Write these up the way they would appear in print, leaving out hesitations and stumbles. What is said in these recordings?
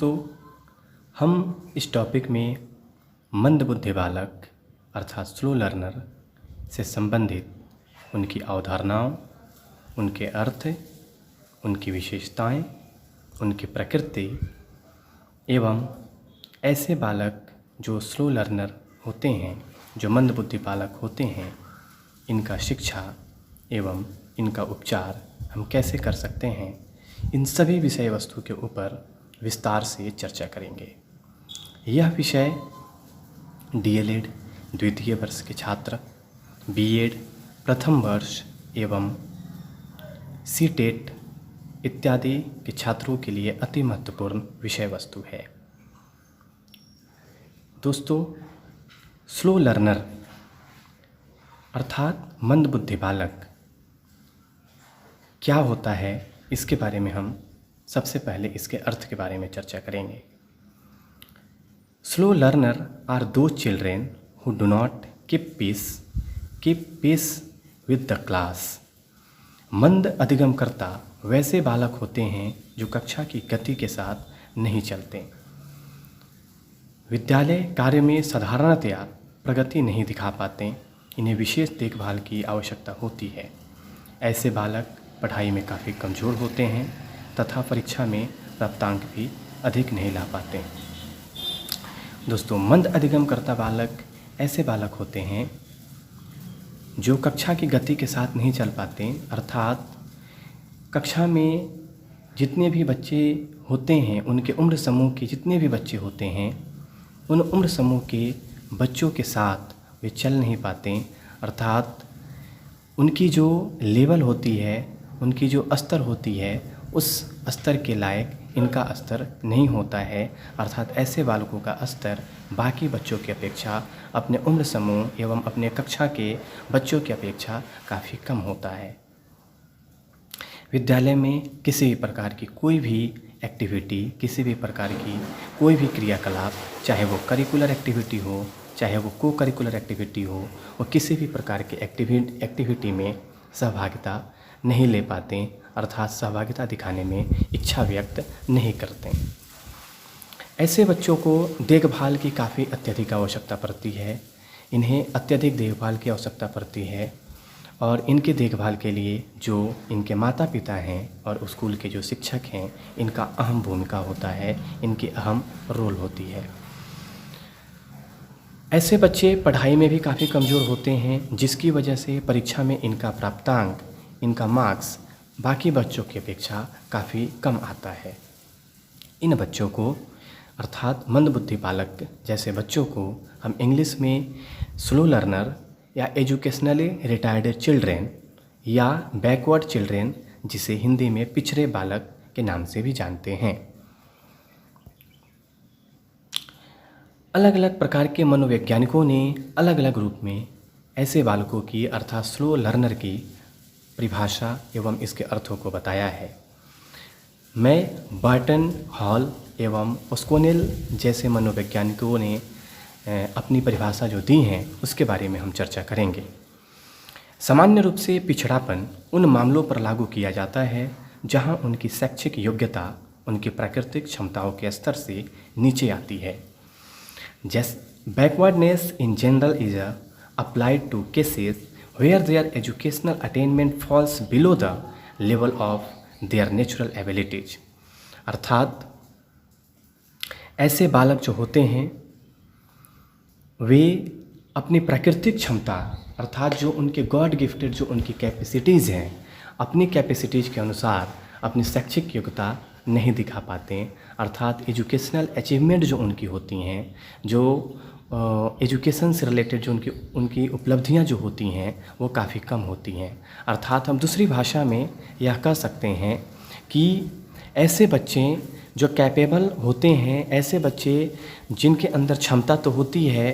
तो हम इस टॉपिक में मंदबुद्धि बालक अर्थात स्लो लर्नर से संबंधित उनकी अवधारणाओं, उनके अर्थ, उनकी विशेषताएं, उनकी प्रकृति एवं ऐसे बालक जो स्लो लर्नर होते हैं, जो मंदबुद्धि बालक होते हैं, इनका शिक्षा एवं इनका उपचार हम कैसे कर सकते हैं, इन सभी विषय वस्तु के ऊपर विस्तार से चर्चा करेंगे। यह विषय डीएलएड द्वितीय वर्ष के छात्र, बीएड प्रथम वर्ष एवं सीटेट इत्यादि के छात्रों के लिए अति महत्वपूर्ण विषय वस्तु है। दोस्तों, स्लो लर्नर अर्थात मंदबुद्धि बालक क्या होता है, इसके बारे में हम सबसे पहले इसके अर्थ के बारे में चर्चा करेंगे। Slow learner are those children who do not keep pace with the class. मंद अधिगमकर्ता वैसे बालक होते हैं जो कक्षा की गति के साथ नहीं चलते, विद्यालय कार्य में साधारणतया प्रगति नहीं दिखा पाते, इन्हें विशेष देखभाल की आवश्यकता होती है। ऐसे बालक पढ़ाई में काफ़ी कमज़ोर होते हैं तथा परीक्षा में प्राप्तांक भी अधिक नहीं ला पाते। दोस्तों, मंद अधिगमकर्ता बालक ऐसे बालक होते हैं जो कक्षा की गति के साथ नहीं चल पाते, अर्थात कक्षा में जितने भी बच्चे होते हैं, उनके उम्र समूह के जितने भी बच्चे होते हैं, उन उम्र समूह के बच्चों के साथ वे चल नहीं पाते, अर्थात उनकी जो लेवल होती है, उनकी जो स्तर होती है, उस स्तर के लायक इनका स्तर नहीं होता है। अर्थात ऐसे बालकों का स्तर बाकी बच्चों की अपेक्षा, अपने उम्र समूह एवं अपने कक्षा के बच्चों की अपेक्षा काफ़ी कम होता है। विद्यालय में किसी भी प्रकार की कोई भी एक्टिविटी, किसी भी प्रकार की कोई भी क्रियाकलाप, चाहे वो करिकुलर एक्टिविटी हो, चाहे वो को करिकुलर एक्टिविटी हो, वो किसी भी प्रकार की एक्टिविटी में सहभागिता नहीं ले पाते, अर्थात सहभागिता दिखाने में इच्छा व्यक्त नहीं करते। ऐसे बच्चों को देखभाल की काफ़ी अत्यधिक आवश्यकता पड़ती है, इन्हें अत्यधिक देखभाल की आवश्यकता पड़ती है और इनके देखभाल के लिए जो इनके माता पिता हैं और स्कूल के जो शिक्षक हैं, इनका अहम भूमिका होता है, इनकी अहम रोल होती है। ऐसे बच्चे पढ़ाई में भी काफ़ी कमज़ोर होते हैं, जिसकी वजह से परीक्षा में इनका प्राप्तांक, इनका मार्क्स बाकी बच्चों की अपेक्षा काफ़ी कम आता है। इन बच्चों को अर्थात मंदबुद्धि बालक जैसे बच्चों को हम इंग्लिश में स्लो लर्नर या एजुकेशनली रिटायर्ड चिल्ड्रेन या बैकवर्ड चिल्ड्रेन, जिसे हिंदी में पिछड़े बालक के नाम से भी जानते हैं। अलग अलग प्रकार के मनोवैज्ञानिकों ने अलग अलग रूप में ऐसे बालकों की अर्थात स्लो लर्नर की परिभाषा एवं इसके अर्थों को बताया है। मैं बर्टन, हॉल एवं ओस्कोनेल जैसे मनोवैज्ञानिकों ने अपनी परिभाषा जो दी हैं, उसके बारे में हम चर्चा करेंगे। सामान्य रूप से पिछड़ापन उन मामलों पर लागू किया जाता है जहां उनकी शैक्षिक योग्यता उनकी प्राकृतिक क्षमताओं के स्तर से नीचे आती है। जैसे backwardness in general is applied to cases where their educational attainment falls below the level of their natural abilities। अर्थात ऐसे बालक जो होते हैं वे अपनी प्राकृतिक क्षमता, अर्थात जो उनके गॉड गिफ्टेड जो उनकी कैपेसिटीज़ हैं, अपनी कैपेसिटीज़ के अनुसार अपनी शैक्षिक योग्यता नहीं दिखा पाते, अर्थात एजुकेशनल अचीवमेंट जो उनकी होती हैं, जो एजुकेशन से रिलेटेड जो उनकी उपलब्धियां जो होती हैं, वो काफ़ी कम होती हैं। अर्थात हम दूसरी भाषा में यह कह सकते हैं कि ऐसे बच्चे जो कैपेबल होते हैं, ऐसे बच्चे जिनके अंदर क्षमता तो होती है,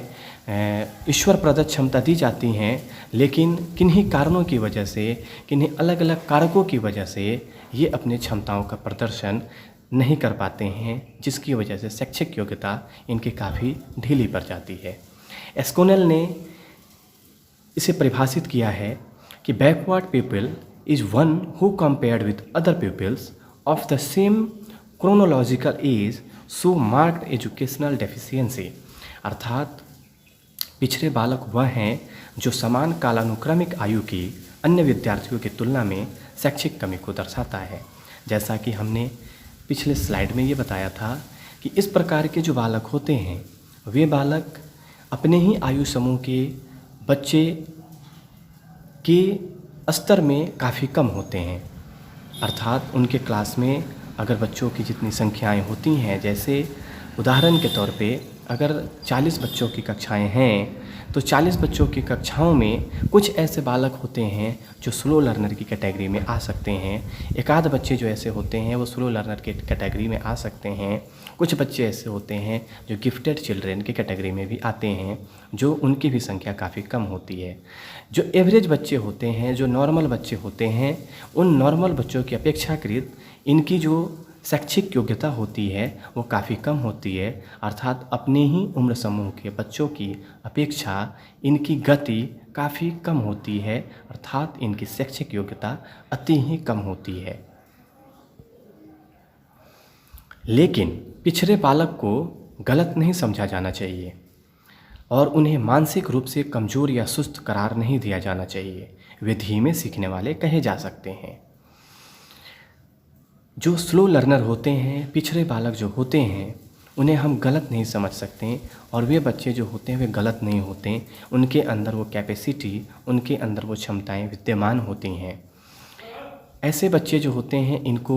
ईश्वर प्रदत्त क्षमता दी जाती हैं, लेकिन किन्हीं कारणों की वजह से, किन्हीं अलग अलग कारकों की वजह से ये अपने क्षमताओं का प्रदर्शन नहीं कर पाते हैं, जिसकी वजह से शैक्षिक योग्यता इनकी काफ़ी ढीली पड़ जाती है। एस्कोनेल ने इसे परिभाषित किया है कि backward people is one who compared with other peoples of the same chronological age show marked educational deficiency, अर्थात पिछड़े बालक वह हैं जो समान कालानुक्रमिक आयु की अन्य विद्यार्थियों की तुलना में शैक्षिक कमी को दर्शाता है। जैसा कि हमने पिछले स्लाइड में ये बताया था कि इस प्रकार के जो बालक होते हैं वे बालक अपने ही आयु समूह के बच्चे के स्तर में काफ़ी कम होते हैं, अर्थात उनके क्लास में अगर बच्चों की जितनी संख्याएं होती हैं, जैसे उदाहरण के तौर पे अगर 40 बच्चों की कक्षाएं हैं तो 40 बच्चों की कक्षाओं में कुछ ऐसे बालक होते हैं जो स्लो लर्नर की कैटेगरी में आ सकते हैं, एक आध बच्चे जो ऐसे होते हैं वो स्लो लर्नर की कैटेगरी में आ सकते हैं, कुछ बच्चे ऐसे होते हैं जो गिफ्टेड चिल्ड्रेन की कैटेगरी में भी आते हैं, जो उनकी भी संख्या काफ़ी कम होती है। जो एवरेज बच्चे होते हैं, जो नॉर्मल बच्चे होते हैं, उन नॉर्मल बच्चों की अपेक्षाकृत इनकी जो शैक्षिक योग्यता होती है वो काफ़ी कम होती है, अर्थात अपने ही उम्र समूह के बच्चों की अपेक्षा इनकी गति काफ़ी कम होती है, अर्थात इनकी शैक्षिक योग्यता अति ही कम होती है। लेकिन पिछड़े बालक को गलत नहीं समझा जाना चाहिए और उन्हें मानसिक रूप से कमज़ोर या सुस्त करार नहीं दिया जाना चाहिए। वे धीमे सीखने वाले कहे जा सकते हैं। जो स्लो लर्नर होते हैं, पिछड़े बालक जो होते हैं, उन्हें हम गलत नहीं समझ सकते और वे बच्चे जो होते हैं वे गलत नहीं होते। उनके अंदर वो कैपेसिटी, उनके अंदर वो क्षमताएं विद्यमान होती हैं। ऐसे बच्चे जो होते हैं इनको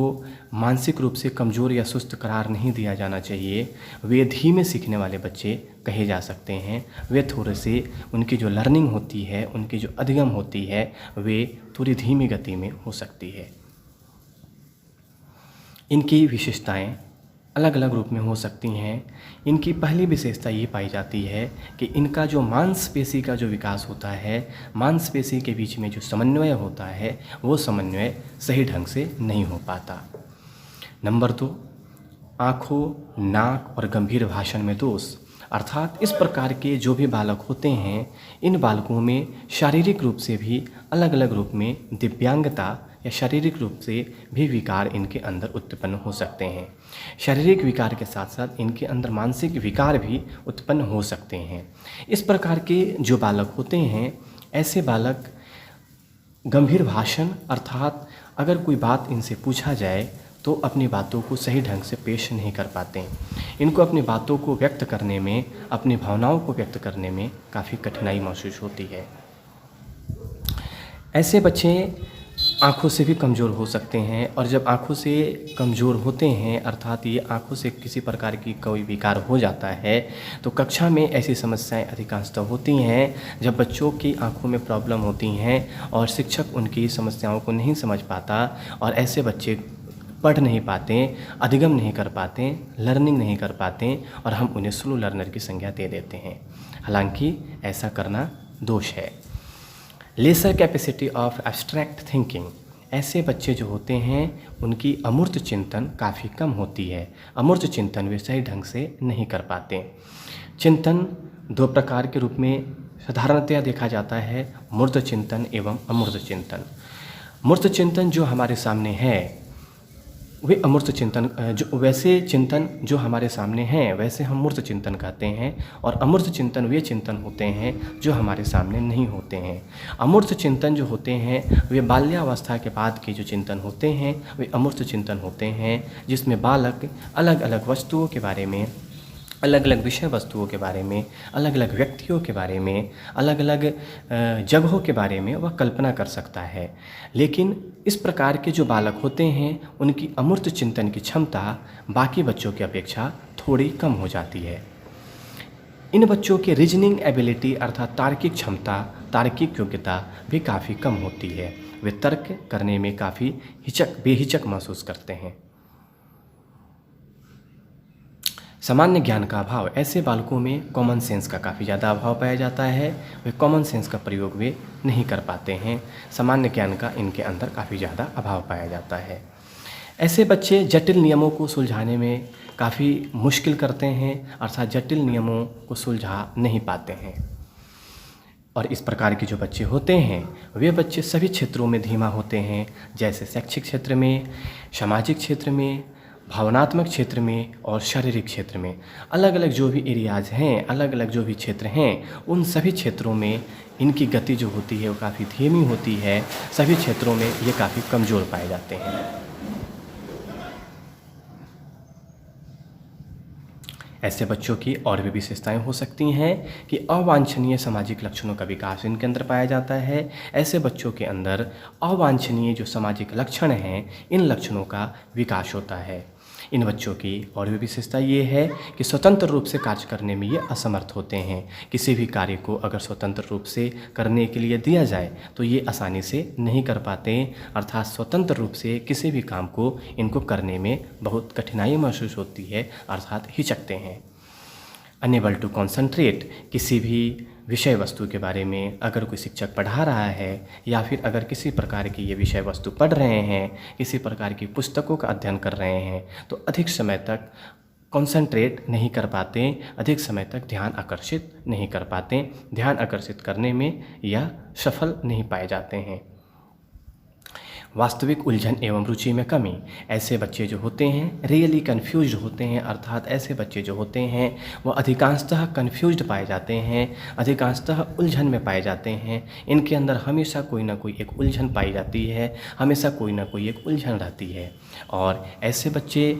मानसिक रूप से कमज़ोर या सुस्त करार नहीं दिया जाना चाहिए। वे धीमे सीखने वाले बच्चे कहे जा सकते हैं। वे थोड़े से उनकी जो लर्निंग होती है, उनकी जो अधिगम होती है, वे थोड़ी धीमी गति में हो सकती है। इनकी विशेषताएं अलग अलग रूप में हो सकती हैं। इनकी पहली विशेषता ये पाई जाती है कि इनका जो मांसपेशी का जो विकास होता है, मांसपेशी के बीच में जो समन्वय होता है, वो समन्वय सही ढंग से नहीं हो पाता। नंबर 2, आँखों, नाक और गंभीर भाषण में दोष, अर्थात इस प्रकार के जो भी बालक होते हैं, इन बालकों में शारीरिक रूप से भी अलग अलग रूप में दिव्यांगता या शारीरिक रूप से भी विकार इनके अंदर उत्पन्न हो सकते हैं। शारीरिक विकार के साथ साथ इनके अंदर मानसिक विकार भी उत्पन्न हो सकते हैं। इस प्रकार के जो बालक होते हैं, ऐसे बालक गंभीर भाषण, अर्थात अगर कोई बात इनसे पूछा जाए तो अपनी बातों को सही ढंग से पेश नहीं कर पाते। इनको अपनी बातों को व्यक्त करने में, अपनी भावनाओं को व्यक्त करने में काफ़ी कठिनाई महसूस होती है। ऐसे बच्चे आँखों से भी कमज़ोर हो सकते हैं और जब आँखों से कमज़ोर होते हैं, अर्थात ये आँखों से किसी प्रकार की कोई विकार हो जाता है, तो कक्षा में ऐसी समस्याएं अधिकांशतः होती हैं जब बच्चों की आँखों में प्रॉब्लम होती हैं और शिक्षक उनकी समस्याओं को नहीं समझ पाता और ऐसे बच्चे पढ़ नहीं पाते, अधिगम नहीं कर पाते, लर्निंग नहीं कर पाते और हम उन्हें स्लो लर्नर की संज्ञा दे देते हैं। हालांकि ऐसा करना दोष है। Lesser capacity of abstract thinking, ऐसे बच्चे जो होते हैं उनकी अमूर्त चिंतन काफ़ी कम होती है। अमूर्त चिंतन वे सही ढंग से नहीं कर पाते। चिंतन 2 प्रकार के रूप में साधारणतया देखा जाता है, मूर्त चिंतन एवं अमूर्त चिंतन। मूर्त चिंतन जो हमारे सामने है वे अमूर्त चिंतन, जो वैसे चिंतन जो हमारे सामने हैं वैसे हम मूर्त चिंतन कहते हैं, और अमूर्त चिंतन वे चिंतन होते हैं जो हमारे सामने नहीं होते हैं। अमूर्त चिंतन जो होते हैं वे बाल्यावस्था के बाद के जो चिंतन होते हैं वे अमूर्त चिंतन होते हैं, जिसमें बालक अलग अलग वस्तुओं के बारे में, अलग अलग विषय वस्तुओं के बारे में, अलग अलग व्यक्तियों के बारे में, अलग अलग जगहों के बारे में वह कल्पना कर सकता है। लेकिन इस प्रकार के जो बालक होते हैं उनकी अमूर्त चिंतन की क्षमता बाकी बच्चों की अपेक्षा थोड़ी कम हो जाती है। इन बच्चों की रीजनिंग एबिलिटी अर्थात तार्किक क्षमता, तार्किक योग्यता भी काफ़ी कम होती है। वे तर्क करने में काफ़ी बेहिचक महसूस करते हैं। सामान्य ज्ञान का अभाव, ऐसे बालकों में कॉमन सेंस का काफ़ी ज़्यादा अभाव पाया जाता है। वे कॉमन सेंस का प्रयोग वे नहीं कर पाते हैं। सामान्य ज्ञान का इनके अंदर काफ़ी ज़्यादा अभाव पाया जाता है। ऐसे बच्चे जटिल नियमों को सुलझाने में काफ़ी मुश्किल करते हैं, अर्थात जटिल नियमों को सुलझा नहीं पाते हैं। और इस प्रकार के जो बच्चे होते हैं वे बच्चे सभी क्षेत्रों में धीमा होते हैं, जैसे शैक्षिक क्षेत्र में, सामाजिक क्षेत्र में भावनात्मक क्षेत्र में और शारीरिक क्षेत्र में, अलग अलग जो भी एरियाज़ हैं, अलग अलग जो भी क्षेत्र हैं, उन सभी क्षेत्रों में इनकी गति जो होती है वो काफ़ी धीमी होती है। सभी क्षेत्रों में ये काफ़ी कमज़ोर पाए जाते हैं। ऐसे बच्चों की और भी विशेषताएं हो सकती हैं कि अवांछनीय सामाजिक लक्षणों का विकास इनके अंदर पाया जाता है। ऐसे बच्चों के अंदर अवांछनीय जो सामाजिक लक्षण हैं, इन लक्षणों का विकास होता है। इन बच्चों की और भी विशेषता ये है कि स्वतंत्र रूप से कार्य करने में ये असमर्थ होते हैं। किसी भी कार्य को अगर स्वतंत्र रूप से करने के लिए दिया जाए तो ये आसानी से नहीं कर पाते, अर्थात स्वतंत्र रूप से किसी भी काम को इनको करने में बहुत कठिनाई महसूस होती है, अर्थात हिचकते हैं। अनेबल टू कॉन्सनट्रेट, किसी भी विषय वस्तु के बारे में अगर कोई शिक्षक पढ़ा रहा है या फिर अगर किसी प्रकार की ये विषय वस्तु पढ़ रहे हैं, किसी प्रकार की पुस्तकों का अध्ययन कर रहे हैं, तो अधिक समय तक कॉन्सनट्रेट नहीं कर पाते, अधिक समय तक ध्यान आकर्षित नहीं कर पाते। ध्यान आकर्षित करने में यह सफल नहीं पाए जाते हैं। वास्तविक उलझन एवं रुचि में कमी, ऐसे बच्चे जो होते हैं रियली कन्फ्यूज्ड होते हैं, अर्थात ऐसे बच्चे जो होते हैं वो अधिकांशतः कन्फ्यूज्ड पाए जाते हैं, अधिकांशतः उलझन में पाए जाते हैं। इनके अंदर हमेशा कोई ना कोई एक उलझन पाई जाती है, हमेशा कोई ना कोई एक उलझन रहती है। और ऐसे बच्चे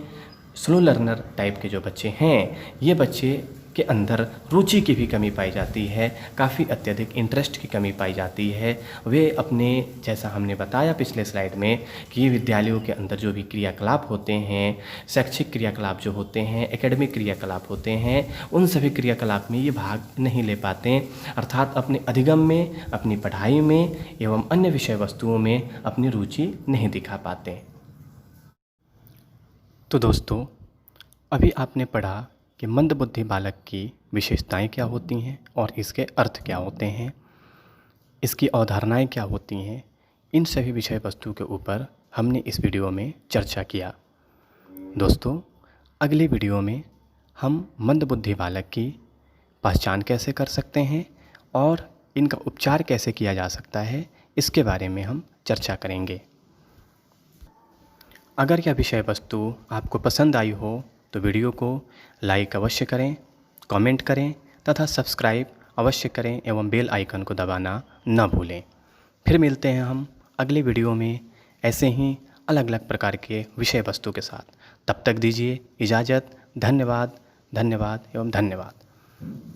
स्लो लर्नर टाइप के जो बच्चे हैं, ये बच्चे के अंदर रुचि की भी कमी पाई जाती है, काफ़ी अत्यधिक इंटरेस्ट की कमी पाई जाती है। वे अपने, जैसा हमने बताया पिछले स्लाइड में कि विद्यालयों के अंदर जो भी क्रियाकलाप होते हैं, शैक्षिक क्रियाकलाप जो होते हैं, एकेडमिक क्रियाकलाप होते हैं, उन सभी क्रियाकलाप में ये भाग नहीं ले पाते, अर्थात अपने अधिगम में, अपनी पढ़ाई में एवं अन्य विषय वस्तुओं में अपनी रुचि नहीं दिखा पाते। तो दोस्तों, अभी आपने पढ़ा कि मंदबुद्धि बालक की विशेषताएं क्या होती हैं और इसके अर्थ क्या होते हैं, इसकी अवधारणाएं क्या होती हैं। इन सभी विषय वस्तु के ऊपर हमने इस वीडियो में चर्चा किया। दोस्तों, अगले वीडियो में हम मंदबुद्धि बालक की पहचान कैसे कर सकते हैं और इनका उपचार कैसे किया जा सकता है, इसके बारे में हम चर्चा करेंगे। अगर यह विषय वस्तु आपको पसंद आई हो तो वीडियो को लाइक अवश्य करें, कमेंट करें तथा सब्सक्राइब अवश्य करें एवं बेल आइकन को दबाना न भूलें। फिर मिलते हैं हम अगले वीडियो में ऐसे ही अलग अलग प्रकार के विषय वस्तु के साथ। तब तक दीजिए इजाज़त। धन्यवाद, धन्यवाद एवं धन्यवाद।